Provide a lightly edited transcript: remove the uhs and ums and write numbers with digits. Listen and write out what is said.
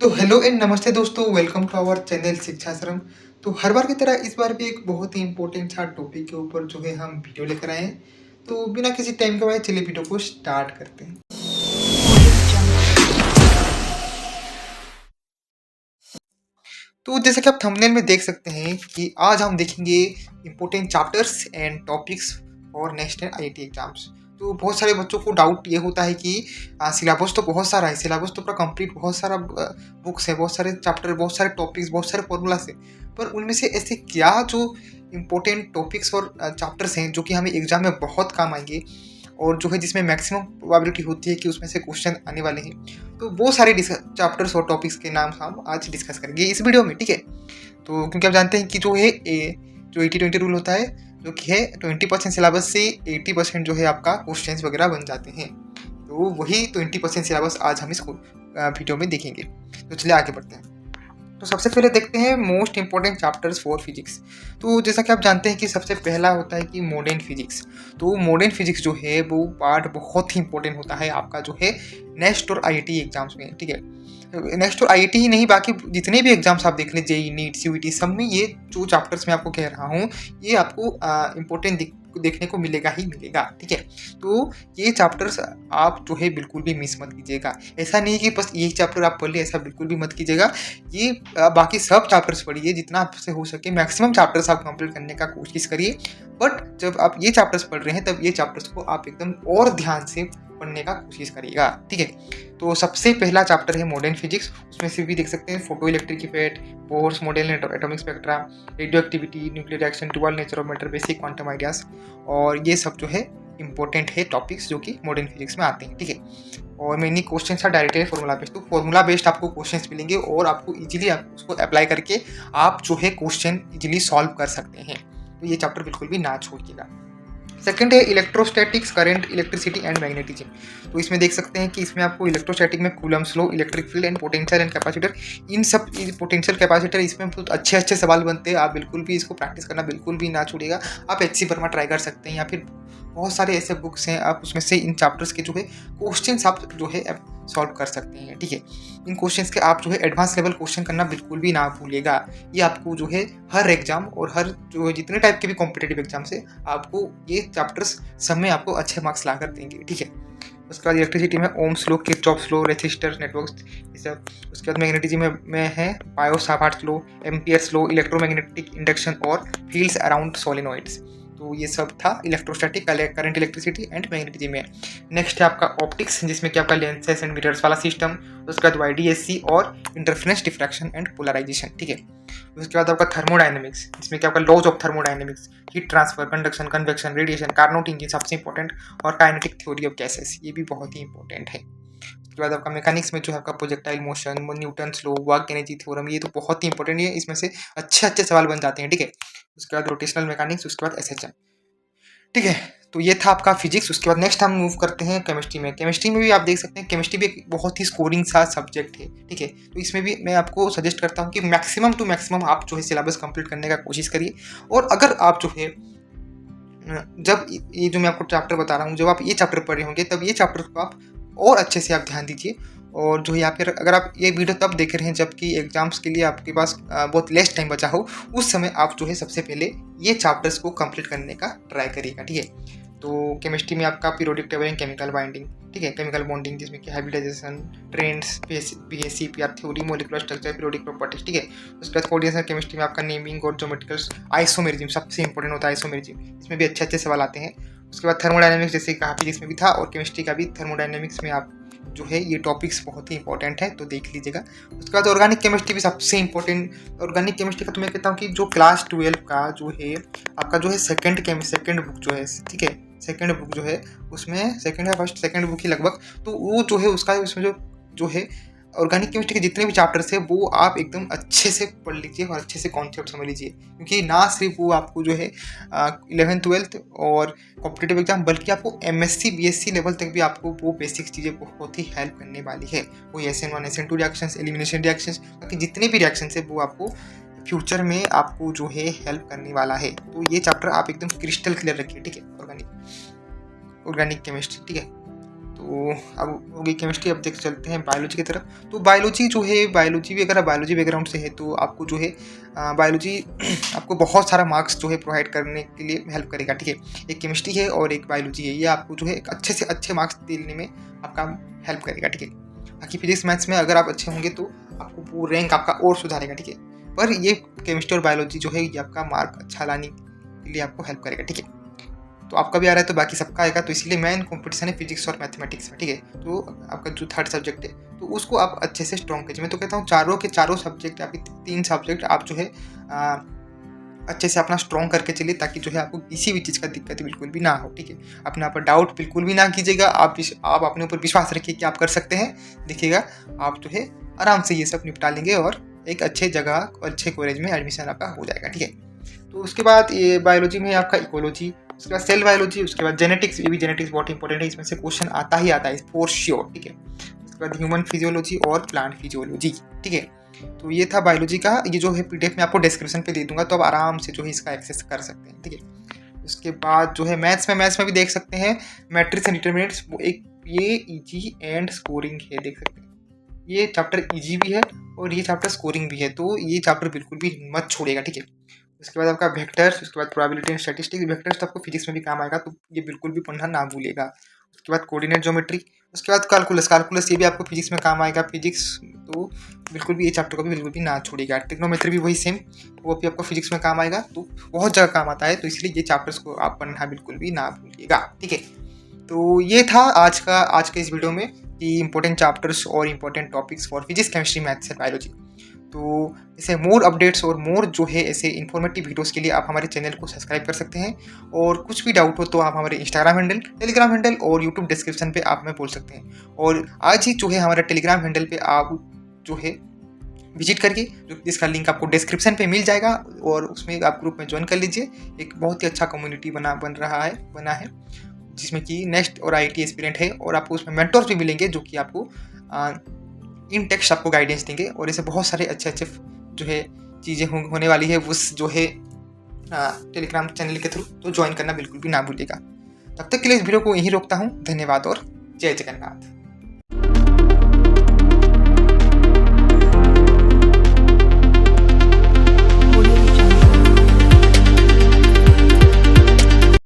तो hello and नमस्ते दोस्तों, वेलकम टू आवर चैनल शिक्षाश्रम। तो हर बार की तरह इस बार भी एक बहुत ही इम्पोर्टेंट सा टॉपिक के ऊपर जो है हम वीडियो लेकर आए हैं। तो बिना किसी टाइम के बाद चलिए वीडियो को स्टार्ट करते हैं। तो जैसे कि आप थंबनेल में देख सकते हैं कि आज हम देखेंगे important chapters and topics for next IIT exams. तो बहुत सारे बच्चों को डाउट ये होता है कि सिलेबस तो बहुत सारा है, सिलेबस तो पूरा कंप्लीट, बहुत सारा बुक्स है, बहुत सारे चैप्टर, बहुत सारे टॉपिक्स, बहुत सारे फॉर्मूलास है, पर उनमें से ऐसे क्या जो इम्पोर्टेंट टॉपिक्स और चैप्टर्स हैं जो कि हमें एग्जाम में बहुत काम आएंगे और जो है जिसमें मैक्सिमम प्रोबेबिलिटी होती है कि उसमें से क्वेश्चन आने वाले हैं। तो वो सारे चैप्टर्स और टॉपिक्स के नाम हम आज डिस्कस करेंगे इस वीडियो में, ठीक है। तो क्योंकि आप जानते हैं कि जो है जो 80-20 रूल होता है, जो कि है 20% सिलेबस से 80% जो है आपका क्वेश्चंस वगैरह बन जाते हैं। तो वही 20% सिलेबस आज हम इस वीडियो में देखेंगे। तो चलिए आगे बढ़ते हैं। तो सबसे पहले देखते हैं most important chapters for physics. तो जैसा कि आप जानते हैं कि सबसे पहला होता है कि मॉडर्न फिजिक्स। तो मॉडर्न फिजिक्स जो है वो पार्ट बहुत ही इंपॉर्टेंट होता है आपका जो है नेक्स्ट और आईआईटी एग्जाम्स में, ठीक है। नेक्स्ट और आईआईटी ही नहीं, बाकी जितने भी एग्जाम्स आप देख लें, जेई, नीट, सीयूईटी, सब में ये जो चैप्टर्स मैं आपको कह रहा हूँ ये आपको इम्पोर्टेंट देखने को मिलेगा ही मिलेगा, ठीक है। तो ये चैप्टर्स आप जो है बिल्कुल भी मिस मत कीजिएगा। ऐसा नहीं कि बस यही चैप्टर आप पढ़ लिए, ऐसा बिल्कुल भी मत कीजिएगा। ये बाकी सब चैप्टर्स पढ़िए, जितना आपसे हो सके मैक्सिमम चैप्टर्स आप कंप्लीट करने का कोशिश करिए। बट जब आप ये चैप्टर्स पढ़ रहे हैं तब ये चैप्टर्स को आप एकदम और ध्यान से पढ़ने का कोशिश करिएगा, ठीक है। तो सबसे पहला चैप्टर है मॉडर्न फिजिक्स। उसमें से भी देख सकते हैं photo electric effect, Bohr's model, atomic spectra, radio activity, nuclear reaction, dual nature of matter, basic quantum ideas, और ये सब जो है इंपॉर्टेंट है टॉपिक्स जो कि मॉडर्न फिजिक्स में आते हैं, ठीक है। और मेनली क्वेश्चन था डायरेक्टली फॉर्मूला बेस्ड। तो फॉर्मूला बेस्ड आपको क्वेश्चंस मिलेंगे और आपको इजीली आप उसको अप्लाई करके आप जो है क्वेश्चन इजीली सॉल्व कर सकते हैं। तो ये चैप्टर बिल्कुल भी ना छोड़िएगा। सेकंड है electrostatics, current, electricity and magnetism. तो इसमें देख सकते हैं कि इसमें आपको इलेक्ट्रोस्टैटिक में Coulomb's law, electric field and potential and capacitor, इन सब पोटेंशियल कैपेसिटर, इसमें बहुत अच्छे अच्छे सवाल बनते हैं। आप बिल्कुल भी इसको प्रैक्टिस करना बिल्कुल भी ना छोड़िएगा। आप एचसी वर्मा ट्राई कर सकते हैं या फिर बहुत सारे ऐसे बुक्स हैं, आप उसमें से इन चैप्टर्स के जो है क्वेश्चंस आप जो है सॉल्व कर सकते हैं, ठीक है। इन क्वेश्चंस के आप जो है एडवांस लेवल क्वेश्चन करना बिल्कुल भी ना भूलिएगा। ये आपको जो है हर एग्जाम और हर जो है जितने टाइप के भी कॉम्पिटेटिव एग्जाम से आपको ये चैप्टर्स सब में आपको अच्छे मार्क्स ला कर देंगे, ठीक है। उसके बाद इलेक्ट्रिसिटी में Ohm's law, Kirchhoff's law, resistor network, ये सब। उसके बाद मैग्नेटिज्म में है bio-Savart's law, Ampere's law, electromagnetic induction और फील्ड्स अराउंड सोलेनॉइड्स। तो ये सब था electrostatic, current, electricity and magnetism में। नेक्स्ट है आपका ऑप्टिक्स, जिसमें कि आपका लेंसेस एंड मिरर्स वाला सिस्टम। उसके बाद वाईडीएससी और इंटरफेरेंस, डिफ्रैक्शन एंड पोलराइजेशन, ठीक है। उसके बाद आपका थर्मोडायनेमिक्स, जिसमें कि आपका laws of thermodynamics, heat transfer, conduction, convection, radiation, Carnot engine सबसे इंपॉर्टेंट, और काइनेटिक थ्योरी ऑफ गैसेस, ये भी बहुत ही इंपॉर्टेंट है। उसके बाद आपका मैकेनिक्स में जो है आपका projectile motion, Newton's law, work energy theorem, ये तो बहुत ही इंपॉर्टेंट है, इसमें से अच्छे अच्छे सवाल बन जाते हैं, ठीक है। उसके बाद रोटेशनल मैकेनिक्स, उसके बाद एसएचएम, ठीक है। तो ये था आपका फिजिक्स। उसके बाद नेक्स्ट हम मूव करते हैं केमिस्ट्री में। केमिस्ट्री में भी आप देख सकते हैं, केमिस्ट्री भी एक बहुत ही स्कोरिंग सा सब्जेक्ट है, ठीक है। तो इसमें भी मैं आपको सजेस्ट करता हूँ कि मैक्सिमम टू मैक्सिमम आप जो है सिलेबस कंप्लीट करने का कोशिश करिए। और अगर आप जो है जब ये जो मैं आपको चैप्टर बता रहा हूँ, जब आप ये चैप्टर पढ़ रहे होंगे तब ये चैप्टर को आप और अच्छे से आप ध्यान दीजिए। और जो या फिर अगर आप ये वीडियो तब देख रहे हैं जबकि एग्जाम्स के लिए आपके पास बहुत लेस टाइम बचा हो, उस समय आप जो है सबसे पहले ये चैप्टर्स को कंप्लीट करने का ट्राई करिएगा, ठीक है। तो केमिस्ट्री में आपका periodic table and chemical binding, ठीक है, केमिकल बॉन्डिंग, जिसमें कि hybridisation, trends, PSC, PR theory, molecular structure, periodic properties, ठीक है। उसके बाद कोऑर्डिनेशन केमिस्ट्री में आपका नेमिंग और ज्योमेट्रिकल, आइसोमेरिज्म सबसे इंपॉर्टेंट होता है, आइसोमेरिज्म, इसमें भी अच्छे अच्छे सवाल आते हैं। उसके बाद थर्मोडायनेमिक्स, जैसे कहा फिजिक्स में भी था, और केमिस्ट्री का भी थर्मोडायनेमिक्स में आप जो है ये टॉपिक्स बहुत ही इंपॉर्टेंट है, तो देख लीजिएगा। उसके बाद ऑर्गेनिक केमिस्ट्री भी सबसे इंपॉर्टेंट। ऑर्गेनिक केमिस्ट्री का तो मैं कहता हूँ कि जो क्लास 12 का जो है आपका जो है सेकंड बुक जो है, ठीक है, सेकंड बुक जो है उसमें सेकंड या फर्स्ट सेकंड बुक ही लगभग, तो वो जो है उसका उसमें जो है ऑर्गेनिक केमिस्ट्री के जितने भी चैप्टर्स है वो आप एकदम अच्छे से पढ़ लीजिए और अच्छे से कॉन्सेप्ट समझ लीजिए। क्योंकि ना सिर्फ वो आपको जो है 11th-12th और कॉम्पिटेटिव एग्जाम, बल्कि आपको एमएससी बीएससी लेवल तक भी आपको वो बेसिक चीज़ें बहुत ही हेल्प करने वाली है। वो SN1 SN2 reactions, elimination reactions, बाकी जितने भी रिएक्शंस है वो आपको फ्यूचर में आपको जो है हेल्प करने वाला है। तो ये चैप्टर आप एकदम क्रिस्टल क्लियर रखिए, ठीक है, ऑर्गेनिक केमिस्ट्री, ठीक है। तो तो अब हो गई केमिस्ट्री। अब देख चलते हैं बायोलॉजी की तरफ। तो बायोलॉजी जो है, बायोलॉजी भी अगर आप बायोलॉजी बैकग्राउंड से है तो आपको जो है बायोलॉजी आपको बहुत सारा मार्क्स जो है प्रोवाइड करने के लिए हेल्प करेगा, ठीक है। एक केमिस्ट्री है और एक बायोलॉजी है, ये आपको जो है एक अच्छे से अच्छे मार्क्स देने में आपका हेल्प करेगा, ठीक है। बाकी फिजिक्स मैथ्स में अगर आप अच्छे होंगे तो आपको वो रैंक आपका और सुधारेगा, ठीक है। पर ये केमिस्ट्री और बायोलॉजी जो है ये आपका मार्क अच्छा लाने के लिए आपको हेल्प करेगा, ठीक है। तो आपका भी आ रहा है तो बाकी सबका आएगा, तो इसलिए मेन कंपटीशन है फिजिक्स और मैथमेटिक्स में, ठीक है। तो आपका जो थर्ड सब्जेक्ट है तो उसको आप अच्छे से स्ट्रॉन्ग कीजिए। मैं तो कहता हूँ चारों के चारों सब्जेक्ट, आपके 3 सब्जेक्ट आप जो है अच्छे से अपना स्ट्रॉन्ग करके चलिए, ताकि जो है आपको किसी भी चीज़ का दिक्कत बिल्कुल भी ना हो, ठीक है। अपने आप पर डाउट बिल्कुल भी ना कीजिएगा। आप अपने ऊपर विश्वास रखिए कि आप कर सकते हैं। देखिएगा आप जो है आराम से ये सब निपटा लेंगे और एक अच्छे जगह अच्छे कॉलेज में एडमिशन आपका हो जाएगा, ठीक है। तो उसके बाद ये बायोलॉजी में आपका इकोलॉजी, उसके बाद सेल बायोलॉजी, उसके बाद जेनेटिक्स। ये भी जेनेटिक्स बहुत इंपॉर्टेंट है, इसमें से क्वेश्चन आता ही आता है फॉर श्योर, ठीक है। उसके बाद ह्यूमन फिजियोलॉजी और प्लांट फिजियोलॉजी, ठीक है। तो ये था बायोलॉजी का। ये जो है पीडीएफ में आपको डिस्क्रिप्शन पे दे दूंगा, तो आप आराम से जो है इसका एक्सेस कर सकते हैं, ठीक है। उसके बाद जो है मैथ्स में भी देख सकते हैं मैट्रिक्स एंड डिटरमिनेंट्स, वो एक ये इजी एंड स्कोरिंग है, देख सकते हैं। ये चैप्टर इजी भी है और ये चैप्टर स्कोरिंग भी है, तो ये चैप्टर बिल्कुल भी मत छोड़ेगा, ठीक है। उसके बाद आपका वेक्टर्स, उसके बाद प्रोबेबिलिटी एंड स्टैटिस्टिक्स। वेक्टर्स तो आपको फिजिक्स में भी काम आएगा, तो ये बिल्कुल भी पढ़ना ना भूलिएगा। उसके बाद कोऑर्डिनेट ज्योमेट्री, उसके बाद कैलकुलस ये भी आपको फिजिक्स में काम आएगा। फिजिक्स तो बिल्कुल भी ये चैप्टर को भी बिल्कुल भी ना छोड़िएगा। ट्रिग्नोमेट्री भी वही सेम, वो भी आपको फिजिक्स में काम आएगा, तो बहुत जगह काम आता है, तो इसलिए ये चैप्टर्स को आप पढ़ना बिल्कुल भी ना भूलिएगा, ठीक है। तो ये था आज के इस वीडियो में कि इंपॉर्टेंट चैप्टर्स और important topics for physics, chemistry, maths and biology. तो ऐसे मोर अपडेट्स और मोर जो है ऐसे इन्फॉर्मेटिव वीडियोस के लिए आप हमारे चैनल को सब्सक्राइब कर सकते हैं। और कुछ भी डाउट हो तो आप हमारे इंस्टाग्राम हैंडल, टेलीग्राम हैंडल और यूट्यूब डिस्क्रिप्शन पे आप हमें बोल सकते हैं। और आज ही जो है हमारे टेलीग्राम हैंडल पे आप जो है विजिट करिए, जिसका लिंक आपको डिस्क्रिप्शन पे मिल जाएगा, और उसमें आप ग्रुप में ज्वाइन कर लीजिए। एक बहुत ही अच्छा कम्युनिटी बना है, जिसमें कि नेक्स्ट और आईटी एस्पिरेंट है, और आपको उसमें मेंटर्स भी मिलेंगे जो कि आपको इन टेक्स्ट आपको गाइडेंस देंगे। और ऐसे बहुत सारे अच्छे जो है चीज़ें होने वाली है उस जो है टेलीग्राम चैनल के थ्रू, तो ज्वाइन करना बिल्कुल भी ना भूलिएगा। तब तक के लिए इस वीडियो को यहीं रोकता हूँ। धन्यवाद और जय जगन्नाथ।